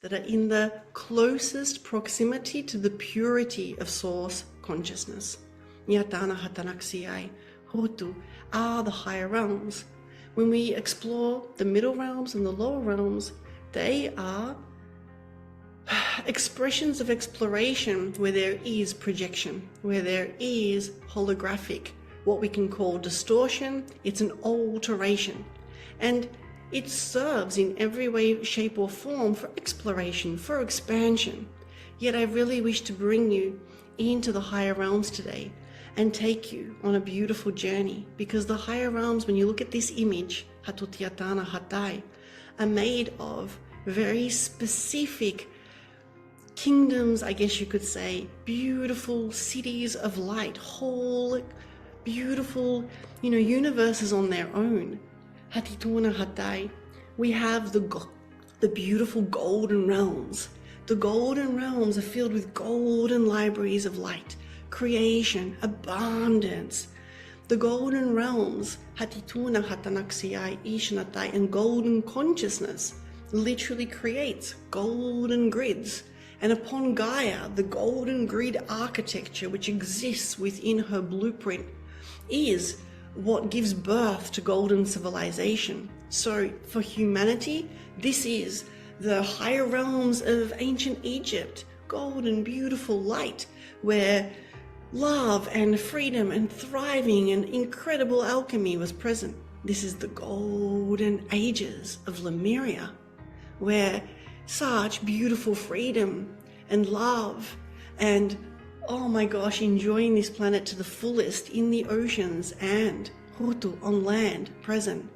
that are in the closest proximity to the purity of source consciousness. Nyatana hatanaksiai, hotu, are the higher realms. When we explore the middle realms and the lower realms, they are expressions of exploration where there is projection, where there is holographic, what we can call distortion. It's an alteration, and it serves in every way, shape or form for exploration, for expansion. Yet I really wish to bring you into the higher realms today and take you on a beautiful journey, because the higher realms, when you look at this image, Hatutiatana Hatai, are made of very specific kingdoms, I guess you could say, beautiful cities of light, whole beautiful, universes on their own. Hatituna Hatai, we have the beautiful golden realms. The golden realms are filled with golden libraries of light, creation, abundance. The golden realms, Hatituna Hatanaksiai Ishnatai, and golden consciousness literally creates golden grids. And upon Gaia, the golden grid architecture which exists within her blueprint is what gives birth to golden civilization. So for humanity, this is the higher realms of ancient Egypt, golden, beautiful light, where love and freedom and thriving and incredible alchemy was present. This is the golden ages of Lemuria, where such beautiful freedom and love and, oh my gosh, enjoying this planet to the fullest in the oceans and Hutu on land present.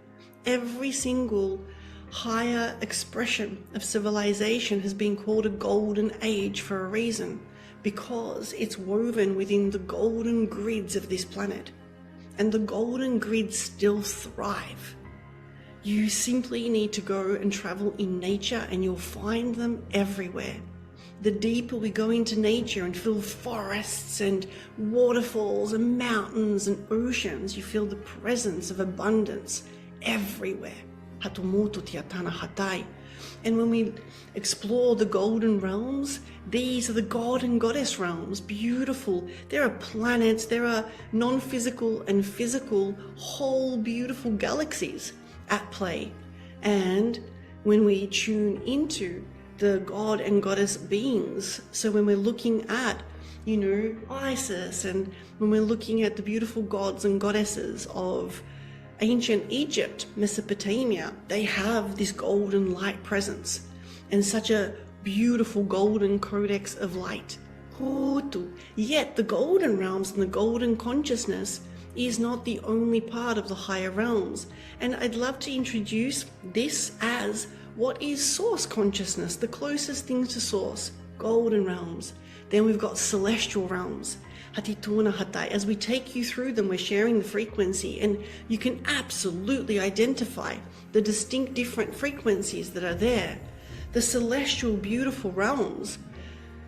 Every single higher expression of civilization has been called a golden age for a reason, because it's woven within the golden grids of this planet. And the golden grids still thrive. You simply need to go and travel in nature and you'll find them everywhere. The deeper we go into nature and feel forests and waterfalls and mountains and oceans, you feel the presence of abundance everywhere. Hatumutu tiatana hatai. And when we explore the golden realms, these are the god and goddess realms, beautiful. There are planets, there are non-physical and physical, whole beautiful galaxies at play. And when we tune into the god and goddess beings, so when we're looking at, Isis, and when we're looking at the beautiful gods and goddesses of ancient Egypt, Mesopotamia, they have this golden light presence and such a beautiful golden codex of light. Yet the golden realms and the golden consciousness is not the only part of the higher realms. And I'd love to introduce this as what is source consciousness, the closest thing to source, golden realms. Then we've got celestial realms. Hatituna hatai. As we take you through them, we're sharing the frequency, and you can absolutely identify the distinct different frequencies that are there. The celestial beautiful realms,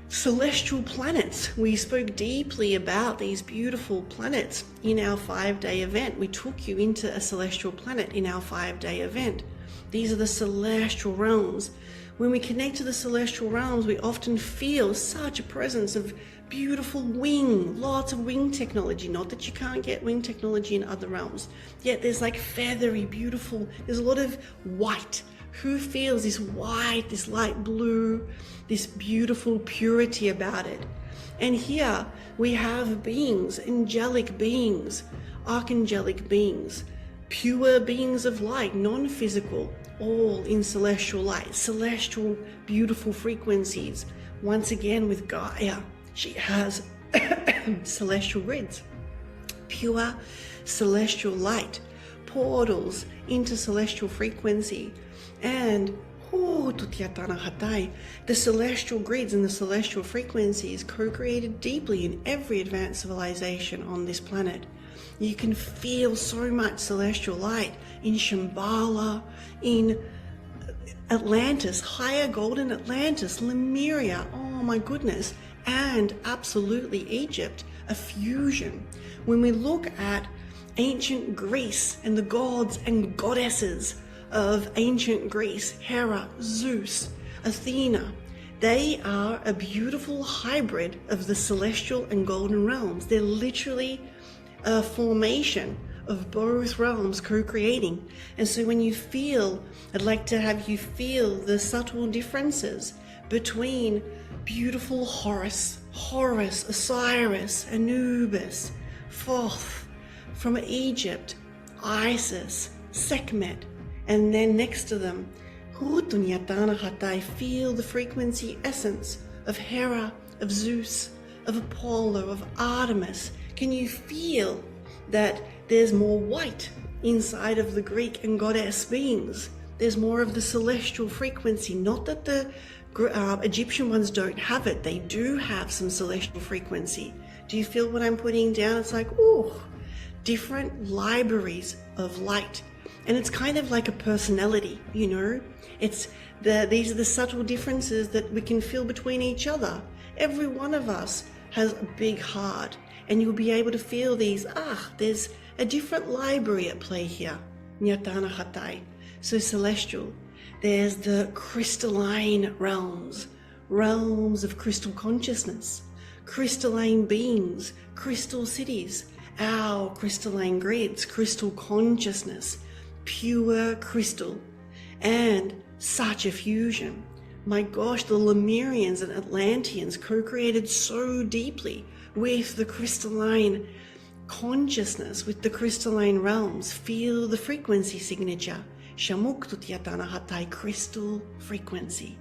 celestial planets. We spoke deeply about these beautiful planets in our 5-day event. We took you into a celestial planet in our 5-day event. These are the celestial realms. When we connect to the celestial realms, we often feel such a presence of beautiful wing, lots of wing technology. Not that you can't get wing technology in other realms, yet there's like feathery, beautiful, there's a lot of white. Who feels this white, this light blue, this beautiful purity about it? And here we have beings, angelic beings, archangelic beings, pure beings of light, non-physical, all in celestial light, celestial beautiful frequencies. Once again with Gaia, she has celestial grids, pure celestial light, portals into celestial frequency. And the celestial grids and the celestial frequencies co-created deeply in every advanced civilization on this planet. You can feel so much celestial light in Shambhala, in Atlantis, higher golden Atlantis, Lemuria, oh my goodness, and absolutely Egypt, a fusion. When we look at ancient Greece and the gods and goddesses of ancient Greece, Hera, Zeus, Athena. They are a beautiful hybrid of the celestial and golden realms. They're literally a formation of both realms co-creating. And so when you feel, I'd like to have you feel the subtle differences between beautiful Horus, Osiris, Anubis, Thoth, from Egypt, Isis, Sekhmet, and then next to them, feel the frequency essence of Hera, of Zeus, of Apollo, of Artemis. Can you feel that there's more white inside of the Greek and goddess beings? There's more of the celestial frequency. Not that the Egyptian ones don't have it. They do have some celestial frequency. Do you feel what I'm putting down? It's like, ooh, different libraries of light. And it's kind of like a personality, you know? These are the subtle differences that we can feel between each other. Every one of us has a big heart, and you'll be able to feel these, there's a different library at play here. Nyatana Hatai. So celestial. There's the crystalline realms of crystal consciousness, crystalline beings, crystal cities, our crystalline grids, crystal consciousness, pure crystal, and such a fusion. My gosh, the Lemurians and Atlanteans co-created so deeply with the crystalline consciousness, with the crystalline realms. Feel the frequency signature. Shamuktut Yatana Hatai, crystal frequency.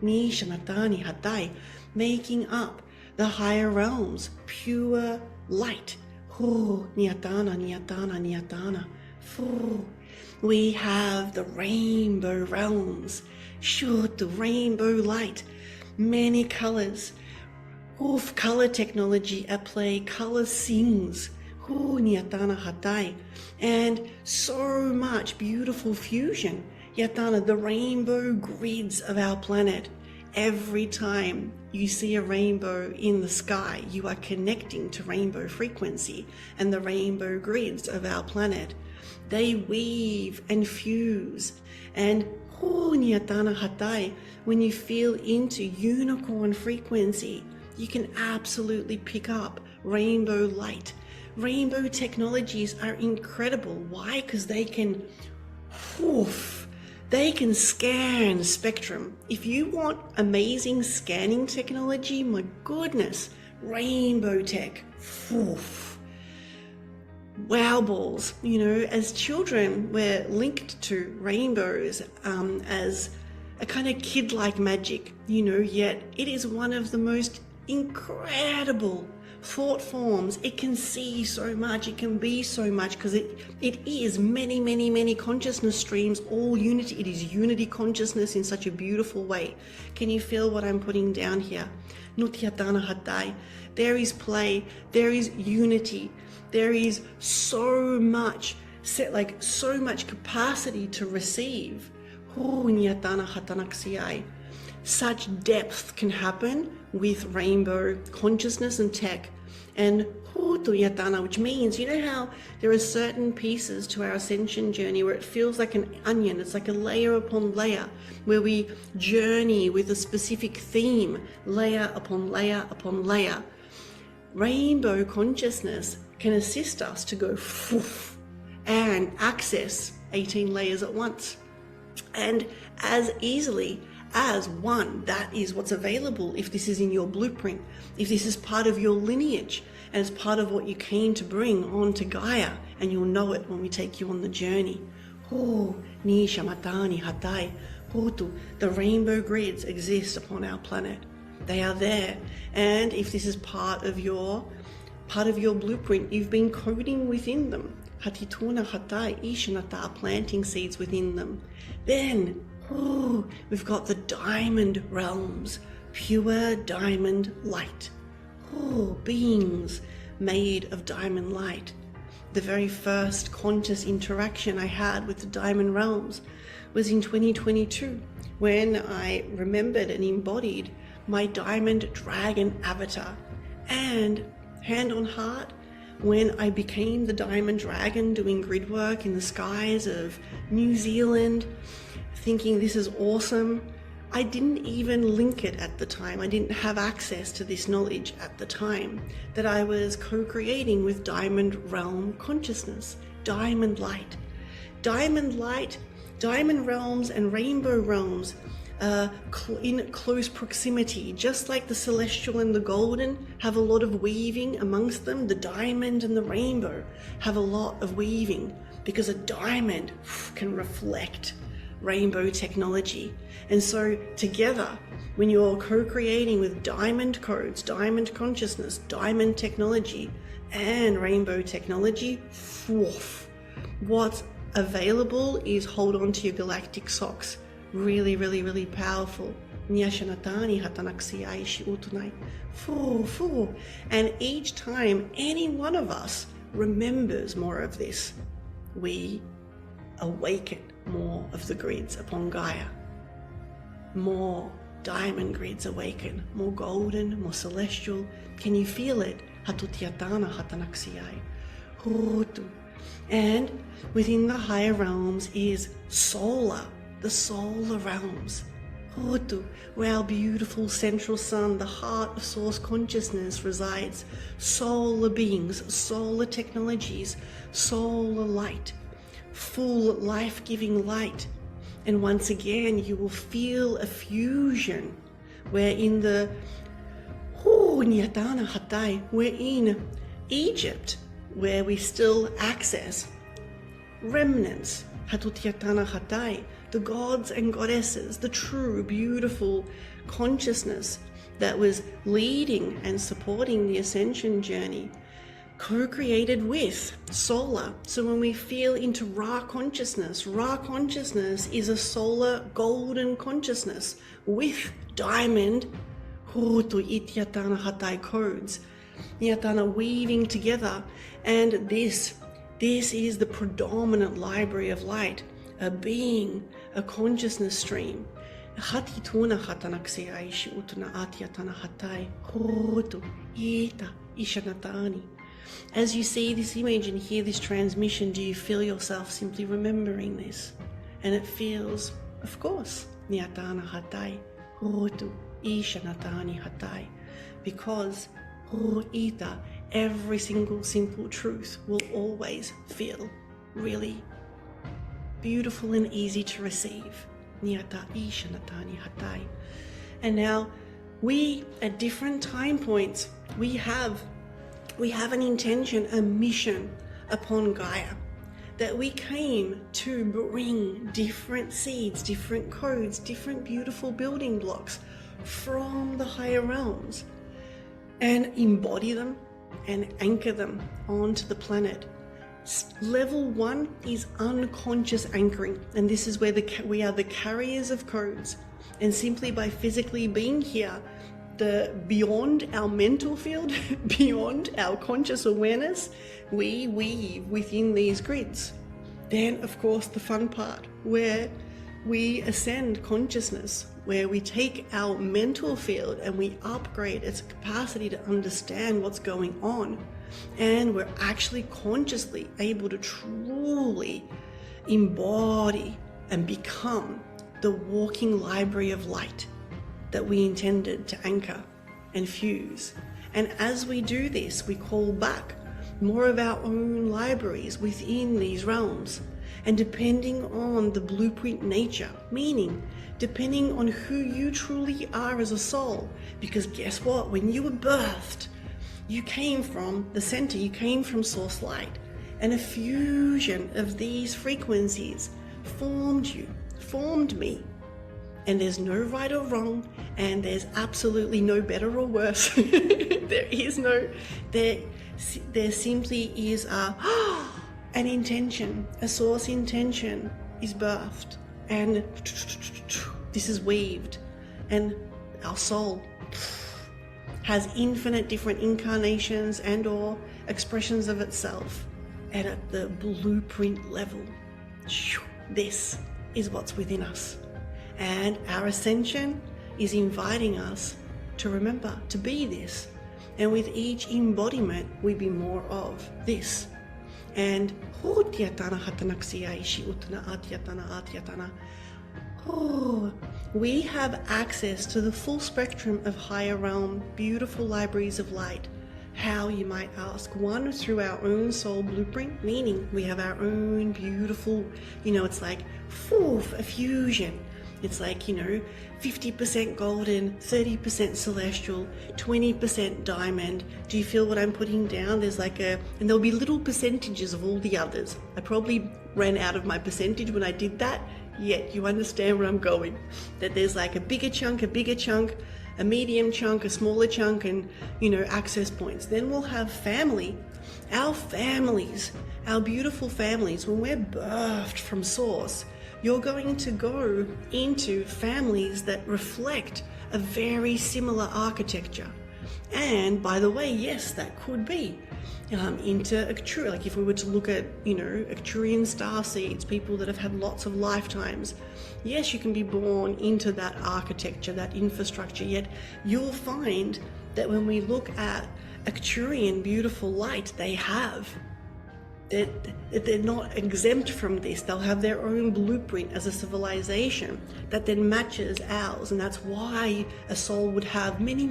Ni Shamatani Hatai, making up the higher realms, pure light. Niatana. We have the rainbow realms. The rainbow light. Many colors. Color technology at play. Color sings. Niatana Hatai. And so much beautiful fusion. Yatana, the rainbow grids of our planet. Every time you see a rainbow in the sky, you are connecting to rainbow frequency and the rainbow grids of our planet. They weave and fuse. And Niatana Hatai, when you feel into unicorn frequency, you can absolutely pick up rainbow light. Rainbow technologies are incredible. Why? Because they can scan spectrum. If you want amazing scanning technology, my goodness, rainbow tech. Wow balls. You know, as children, we're linked to rainbows as a kind of kid-like magic, you know, yet it is one of the most incredible thought forms. It can see so much, it can be so much, because it is many consciousness streams, all unity. It is unity consciousness in such a beautiful way. Can you feel what I'm putting down here? Nutyatana Hatai. There is play, there is unity, there is so much capacity to receive. Such depth can happen with rainbow consciousness and tech. And which means, you know how there are certain pieces to our ascension journey where it feels like an onion, it's like a layer upon layer, where we journey with a specific theme, layer upon layer upon layer. Rainbow consciousness can assist us to go and access 18 layers at once. And as easily as one, that is what's available if this is in your blueprint, if this is part of your lineage, and it's part of what you came to bring onto Gaia, and you'll know it when we take you on the journey. Ni shamatani hatai. The rainbow grids exist upon our planet. They are there. And if this is part of your blueprint, you've been coding within them. Hatituna hatai ishanata, planting seeds within them. Then we've got the diamond realms, pure diamond light. Beings made of diamond light. The very first conscious interaction I had with the diamond realms was in 2022, when I remembered and embodied my diamond dragon avatar. And hand on heart, when I became the diamond dragon doing grid work in the skies of New Zealand, thinking this is awesome. I didn't even link it at the time. I didn't have access to this knowledge at the time that I was co-creating with diamond realm consciousness, diamond light. Diamond light, diamond realms and rainbow realms in close proximity, just like the celestial and the golden have a lot of weaving amongst them. The diamond and the rainbow have a lot of weaving because a diamond can reflect rainbow technology. And so together, when you're co-creating with diamond codes, diamond consciousness, diamond technology, and rainbow technology, what's available is hold on to your galactic socks. Really, really, really powerful. And each time any one of us remembers more of this, we awaken more of the grids upon Gaia. More diamond grids awaken, more golden, more celestial. Can you feel it? And within the higher realms is solar, the solar realms. Where our beautiful central sun, the heart of source consciousness, resides. Solar beings, solar technologies, solar light, full life-giving light. And once again, you will feel a fusion where in the we're in Egypt, where we still access remnants, the gods and goddesses, the true, beautiful consciousness that was leading and supporting the ascension journey, co-created with solar. So when we feel into Ra consciousness is a solar golden consciousness with diamond codes, weaving together. And this is the predominant library of light, a being, a consciousness stream. As you see this image and hear this transmission, do you feel yourself simply remembering this? And it feels, of course, because every single simple truth will always feel really beautiful and easy to receive. And now we, at different time points, we have an intention, a mission upon Gaia, that we came to bring different seeds, different codes, different beautiful building blocks from the higher realms and embody them and anchor them onto the planet. Level 1 is unconscious anchoring, and this is where we are the carriers of codes, and simply by physically being here, beyond our mental field, beyond our conscious awareness, we weave within these grids. Then, of course, the fun part, where we ascend consciousness, where we take our mental field and we upgrade its capacity to understand what's going on. And we're actually consciously able to truly embody and become the walking library of light that we intended to anchor and fuse. And as we do this, we call back more of our own libraries within these realms. And depending on the blueprint nature, meaning depending on who you truly are as a soul, because guess what? When you were birthed, you came from the center, you came from source light, and a fusion of these frequencies formed you, formed me. And there's no right or wrong, and there's absolutely no better or worse. There simply is an intention, a source intention is birthed, and this is weaved, and our soul has infinite different incarnations and or expressions of itself. And at the blueprint level, this is what's within us. And our ascension is inviting us to remember to be this. And with each embodiment, we be more of this. And Oh, we have access to the full spectrum of higher realm, beautiful libraries of light. How, you might ask? One, through our own soul blueprint, meaning we have our own beautiful, it's like a fusion. It's like, 50% golden, 30% celestial, 20% diamond. Do you feel what I'm putting down? There's and there'll be little percentages of all the others. I probably ran out of my percentage when I did that, yet you understand where I'm going. That there's like a bigger chunk, a medium chunk, a smaller chunk, and, access points. Then we'll have family. Our families, our beautiful families, when we're birthed from source, you're going to go into families that reflect a very similar architecture. And by the way, yes, that could be into Arcturian. Like if we were to look at, Arcturian star seeds, people that have had lots of lifetimes, yes, you can be born into that architecture, that infrastructure, yet you'll find that when we look at Arcturian beautiful light they have, they're not exempt from this. They'll have their own blueprint as a civilization that then matches ours. And that's why a soul would have many,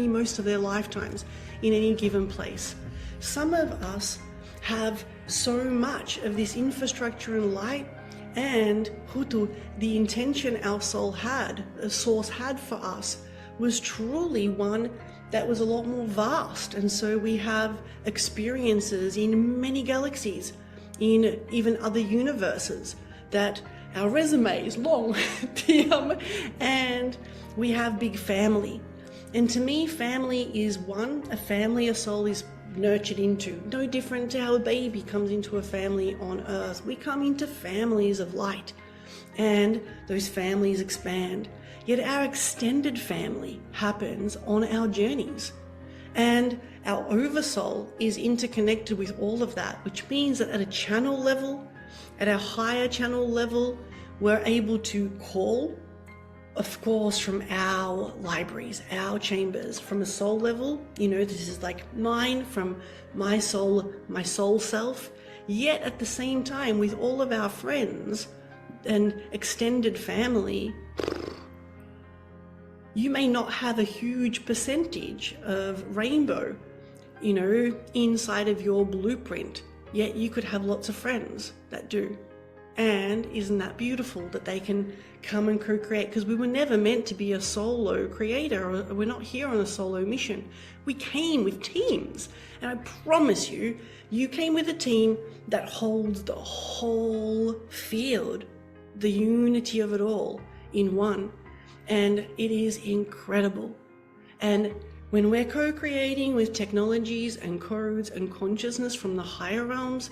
most of their lifetimes in any given place. Some of us have so much of this infrastructure and light, and Hutu, the intention our soul had, a source had for us, was truly one that was a lot more vast. And so we have experiences in many galaxies, in even other universes, that our resume is long, and we have big family. And to me, family is a family a soul is nurtured into. No different to how a baby comes into a family on earth. We come into families of light, and those families expand. Yet our extended family happens on our journeys. And our oversoul is interconnected with all of that, which means that at a channel level, at our higher channel level, we're able to call, of course, from our libraries, our chambers. From a soul level, this is like mine, from my soul self. Yet at the same time, with all of our friends and extended family, you may not have a huge percentage of rainbow, inside of your blueprint, yet you could have lots of friends that do. And isn't that beautiful that they can come and co-create? Because we were never meant to be a solo creator, or we're not here on a solo mission. We came with teams. And I promise you, you came with a team that holds the whole field, the unity of it all in one. And it is incredible. And when we're co-creating with technologies and codes and consciousness from the higher realms,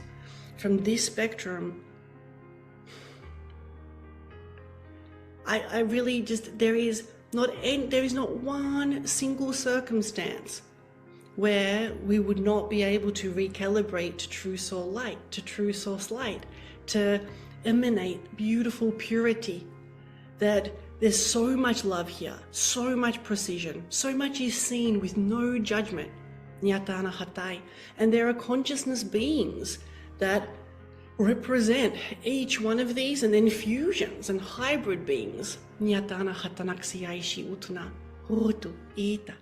from this spectrum, I really just, there is not one single circumstance where we would not be able to recalibrate to true soul light, to true source light, to emanate beautiful purity. That there's so much love here, so much precision, so much is seen with no judgment. Nyatana hatai. And there are consciousness beings that represent each one of these, and then fusions and hybrid beings. Nyatana hatanaksiaishi utuna. Hutu ita.